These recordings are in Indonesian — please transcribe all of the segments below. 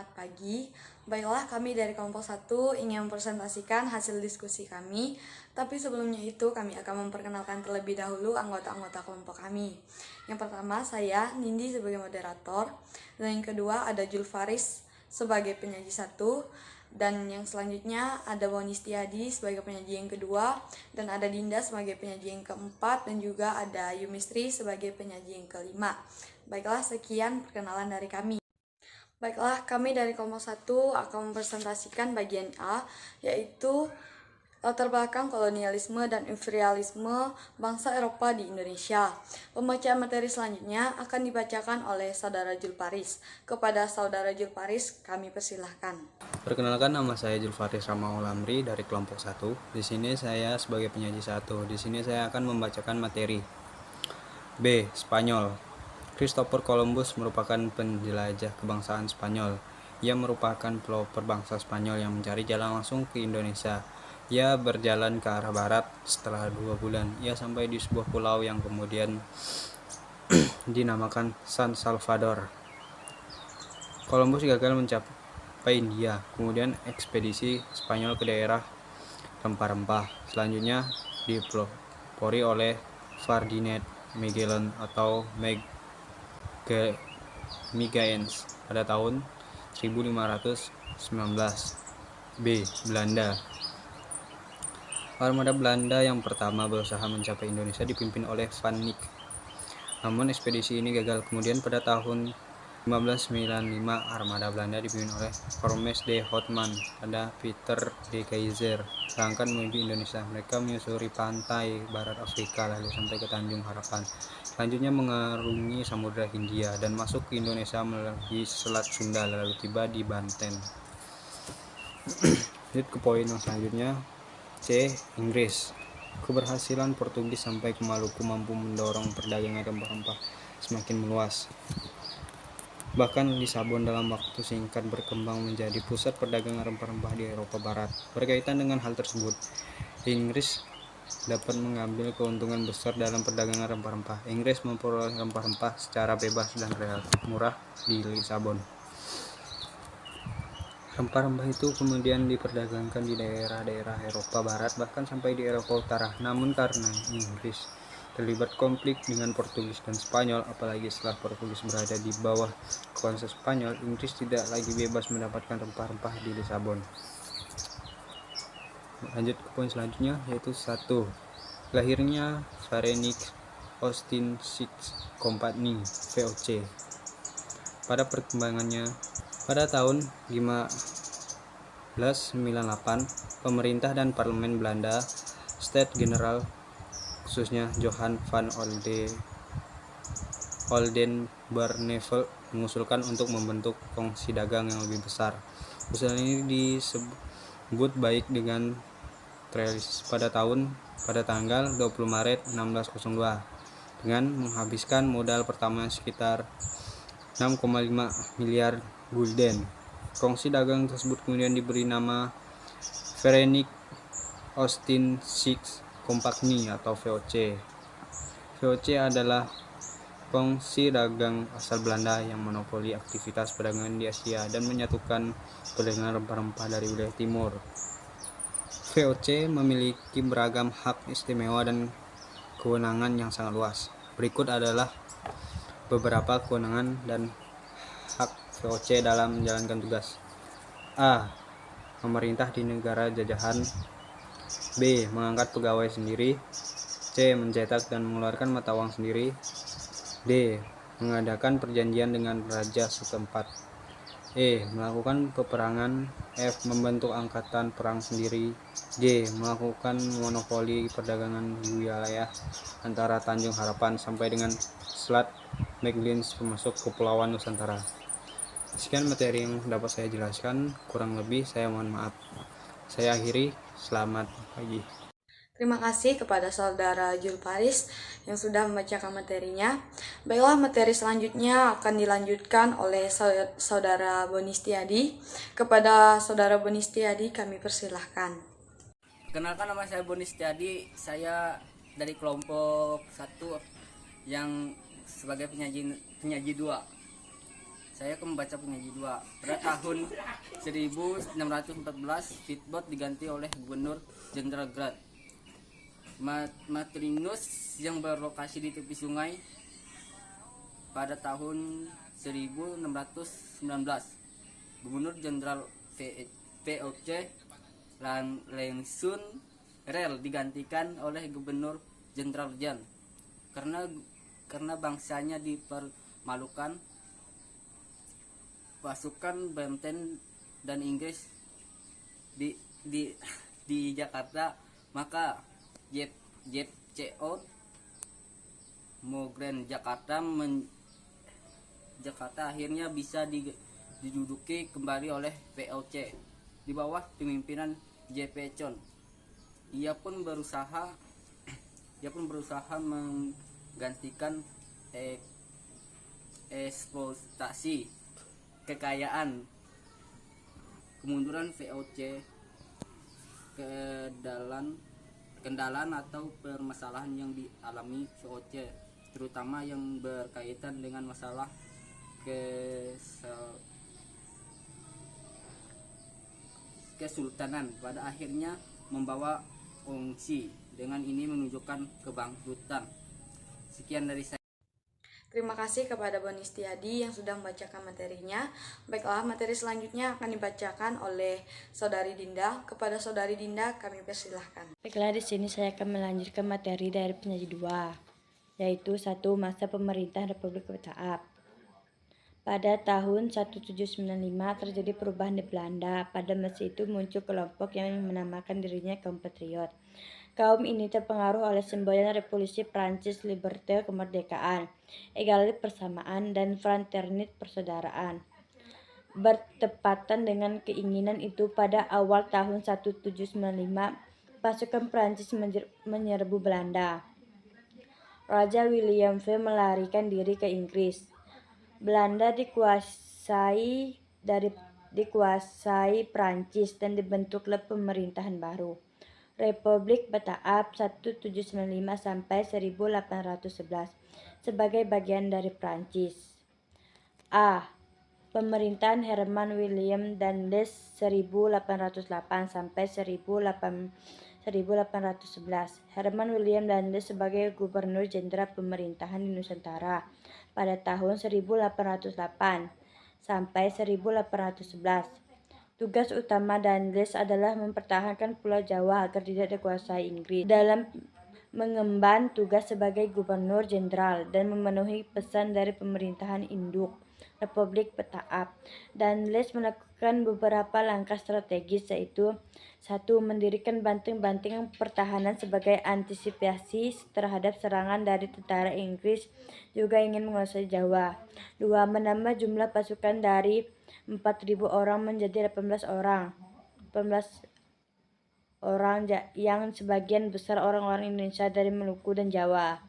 Selamat pagi. Baiklah, kami dari kelompok 1 ingin mempresentasikan hasil diskusi kami. Tapi sebelumnya itu kami akan memperkenalkan terlebih dahulu anggota-anggota kelompok kami. Yang pertama saya, Nindi sebagai moderator. Dan yang kedua ada Julfaris sebagai penyaji 1. Dan yang selanjutnya ada Bonistiadi sebagai penyaji yang kedua. Dan ada Dinda sebagai penyaji yang keempat. Dan juga ada Yumistri sebagai penyaji yang kelima. Baiklah, sekian perkenalan dari kami. Baiklah, kami dari kelompok 1 akan mempresentasikan bagian A, yaitu latar belakang kolonialisme dan imperialisme bangsa Eropa di Indonesia. Pembacaan materi selanjutnya akan dibacakan oleh Saudara Julfaris. Kepada Saudara Julfaris, kami persilahkan. Perkenalkan, nama saya Julfaris Ramaul Amri dari kelompok 1. Di sini saya sebagai penyaji 1. Di sini saya akan membacakan materi. B. Spanyol. Christopher Columbus merupakan penjelajah kebangsaan Spanyol. Ia merupakan pelopor bangsa Spanyol yang mencari jalan langsung ke Indonesia. Ia berjalan ke arah barat. Setelah 2 bulan, ia sampai di sebuah pulau yang kemudian dinamakan San Salvador. Columbus gagal mencapai India. Kemudian ekspedisi Spanyol ke daerah rempah-rempah selanjutnya dipelopori oleh Ferdinand Magellan atau Magallanes pada tahun 1519. B. Belanda. Armada Belanda yang pertama berusaha mencapai Indonesia dipimpin oleh Van Nieck. Namun ekspedisi ini gagal. Kemudian pada tahun 1595 armada Belanda dipimpin oleh Cornelis de Houtman pada Peter de Keyser berangkat menuju Indonesia. Mereka menyusuri pantai barat Afrika lalu sampai ke Tanjung Harapan. Selanjutnya mengarungi Samudra Hindia dan masuk ke Indonesia melalui Selat Sunda lalu tiba di Banten. Lanjut ke poin yang selanjutnya. C. Inggris. Keberhasilan Portugis sampai ke Maluku mampu mendorong perdagangan rempah-rempah semakin meluas. Bahkan Lisabon dalam waktu singkat berkembang menjadi pusat perdagangan rempah-rempah di Eropa Barat. Berkaitan dengan hal tersebut, Inggris dapat mengambil keuntungan besar dalam perdagangan rempah-rempah. Inggris memperoleh rempah-rempah secara bebas dan relatif murah di Lisabon. Rempah-rempah itu kemudian diperdagangkan di daerah-daerah Eropa Barat bahkan sampai di Eropa Utara. Namun karena Inggris terlibat konflik dengan Portugis dan Spanyol, apalagi setelah Portugis berada di bawah kuasa Spanyol, Inggris tidak lagi bebas mendapatkan rempah-rempah di Lisabon. Lanjut ke poin selanjutnya, yaitu 1. Lahirnya Varennick Austin Six Company (VOC). Pada perkembangannya, pada tahun 1598, pemerintah dan parlemen Belanda, Staten General khususnya Johan van Oldenbarneveldt mengusulkan untuk membentuk kongsi dagang yang lebih besar. Usulan ini disebut baik dengan Trellis pada tanggal 20 Maret 1602 dengan menghabiskan modal pertama sekitar 6,5 miliar gulden. Kongsi dagang tersebut kemudian diberi nama Varennick Austin Six Company atau VOC. VOC adalah kongsi dagang asal Belanda yang monopoli aktivitas perdagangan di Asia dan menyatukan perdagangan rempah-rempah dari wilayah timur. VOC memiliki beragam hak istimewa dan kewenangan yang sangat luas. Berikut adalah beberapa kewenangan dan hak VOC dalam menjalankan tugas. A. Memerintah di negara jajahan. B. Mengangkat pegawai sendiri. C. Mencetak dan mengeluarkan mata uang sendiri. D. Mengadakan perjanjian dengan raja setempat. E. Melakukan peperangan. F. Membentuk angkatan perang sendiri. G. Melakukan monopoli perdagangan di wilayah antara Tanjung Harapan sampai dengan Selat Magallanes termasuk Kepulauan Nusantara. Sekian materi yang dapat saya jelaskan, kurang lebih saya mohon maaf. Saya akhiri, selamat pagi. Terima kasih kepada Saudara Julfaris yang sudah membacakan materinya. Baiklah, materi selanjutnya akan dilanjutkan oleh Saudara Bonistiadi. Kepada Saudara Bonistiadi kami persilahkan. Kenalkan, nama saya Bonistiadi. Saya dari kelompok 1 yang sebagai penyaji 2. saya akan membaca penyaji 2. Pada tahun 1614, Fitbot diganti oleh Gubernur Jenderal Grant. Matrinus yang berlokasi di tepi sungai pada tahun 1619. Gubernur Jenderal VOC Langsung Rel digantikan oleh Gubernur Jenderal Jan. Karena bangsanya dipermalukan, pasukan Banten dan Inggris di Jakarta, maka JPCO Mogren Jakarta akhirnya bisa diduduki kembali oleh VOC di bawah pemimpinan JP Chon. Ia pun berusaha menggantikan eksploitasi kekayaan, kemunduran VOC, kendalaan atau permasalahan yang dialami VOC, terutama yang berkaitan dengan masalah kesultanan, pada akhirnya membawa kongsi. Dengan ini menunjukkan kebangkrutan. Sekian dari saya. Terima kasih kepada Boni Setiadi yang sudah membacakan materinya. Baiklah, materi selanjutnya akan dibacakan oleh Saudari Dinda. Kepada Saudari Dinda kami persilahkan. Baiklah, di sini saya akan melanjutkan materi dari penyaji 2, yaitu 1. Masa pemerintahan Republik Betaap. Pada tahun 1795 terjadi perubahan di Belanda. Pada masa itu muncul kelompok yang menamakan dirinya kaum patriot. Kaum ini terpengaruh oleh semboyan revolusi Prancis, liberté kemerdekaan, egalite persamaan, dan fraternité persaudaraan. Bertepatan dengan keinginan itu, pada awal tahun 1795 pasukan Prancis menyerbu Belanda. Raja William V melarikan diri ke Inggris. Belanda dikuasai Prancis dan dibentuklah pemerintahan baru, Republik Betaap 1795 sampai 1811 sebagai bagian dari Prancis. A. Pemerintahan Herman William Dandes 1808 sampai 1811. Herman William Dandes sebagai Gubernur Jenderal Pemerintahan di Nusantara pada tahun 1808 sampai 1811. Tugas utama Dandes adalah mempertahankan Pulau Jawa agar tidak dikuasai Inggris dalam mengemban tugas sebagai Gubernur Jenderal dan memenuhi pesan dari pemerintahan induk Republik Betaap. Dandes melakukan beberapa langkah strategis, yaitu 1. Mendirikan benteng-benteng pertahanan sebagai antisipasi terhadap serangan dari tentara Inggris juga ingin menguasai Jawa. 2. Menambah jumlah pasukan dari 4.000 orang menjadi 18 orang yang sebagian besar orang-orang Indonesia dari Maluku dan Jawa.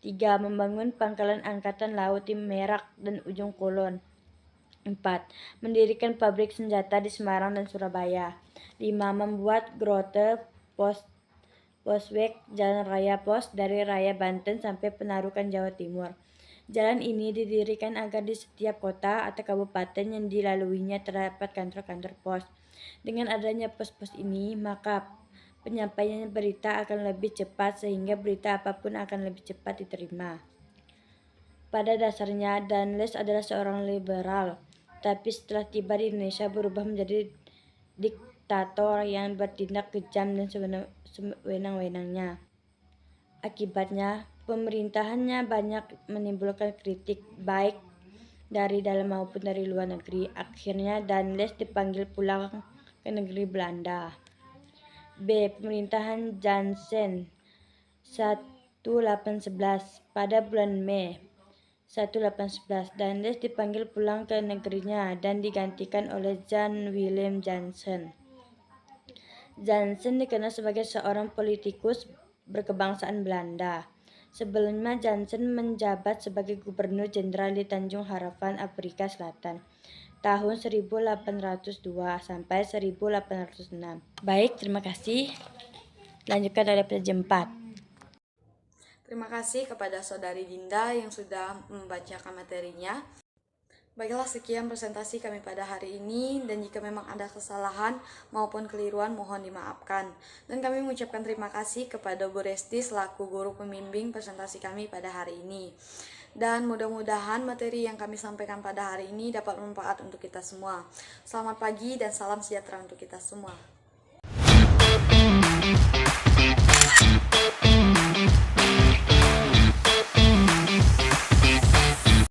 3. Membangun pangkalan angkatan laut di Merak dan Ujung Kulon. 4. Mendirikan pabrik senjata di Semarang dan Surabaya. 5. Membuat grote poswek jalan raya pos dari Raya Banten sampai Penarukan Jawa Timur. Jalan ini didirikan agar di setiap kota atau kabupaten yang dilaluinya terdapat kantor-kantor pos. Dengan adanya pos-pos ini, maka penyampaian berita akan lebih cepat sehingga berita apapun akan lebih cepat diterima. Pada dasarnya, Dandes adalah seorang liberal, tapi setelah tiba di Indonesia berubah menjadi diktator yang bertindak kejam dan sewenang-wenangnya. Akibatnya, pemerintahannya banyak menimbulkan kritik baik dari dalam maupun dari luar negeri. Akhirnya Dandes dipanggil pulang ke negeri Belanda. B. Pemerintahan Jansen 1811. Pada bulan Mei 1811, Dandes dipanggil pulang ke negerinya dan digantikan oleh Jan Willem Jansen. Jansen dikenal sebagai seorang politikus berkebangsaan Belanda. Sebelumnya Jansen menjabat sebagai Gubernur Jenderal di Tanjung Harapan, Afrika Selatan, tahun 1802 sampai 1806. Baik, terima kasih. Lanjutkan oleh penyaji 4. Terima kasih kepada Saudari Dinda yang sudah membacakan materinya. Baiklah, sekian presentasi kami pada hari ini, dan jika memang ada kesalahan maupun keliruan mohon dimaafkan. Dan kami mengucapkan terima kasih kepada Bu Resti selaku guru pembimbing presentasi kami pada hari ini. Dan mudah-mudahan materi yang kami sampaikan pada hari ini dapat bermanfaat untuk kita semua. Selamat pagi dan salam sejahtera untuk kita semua.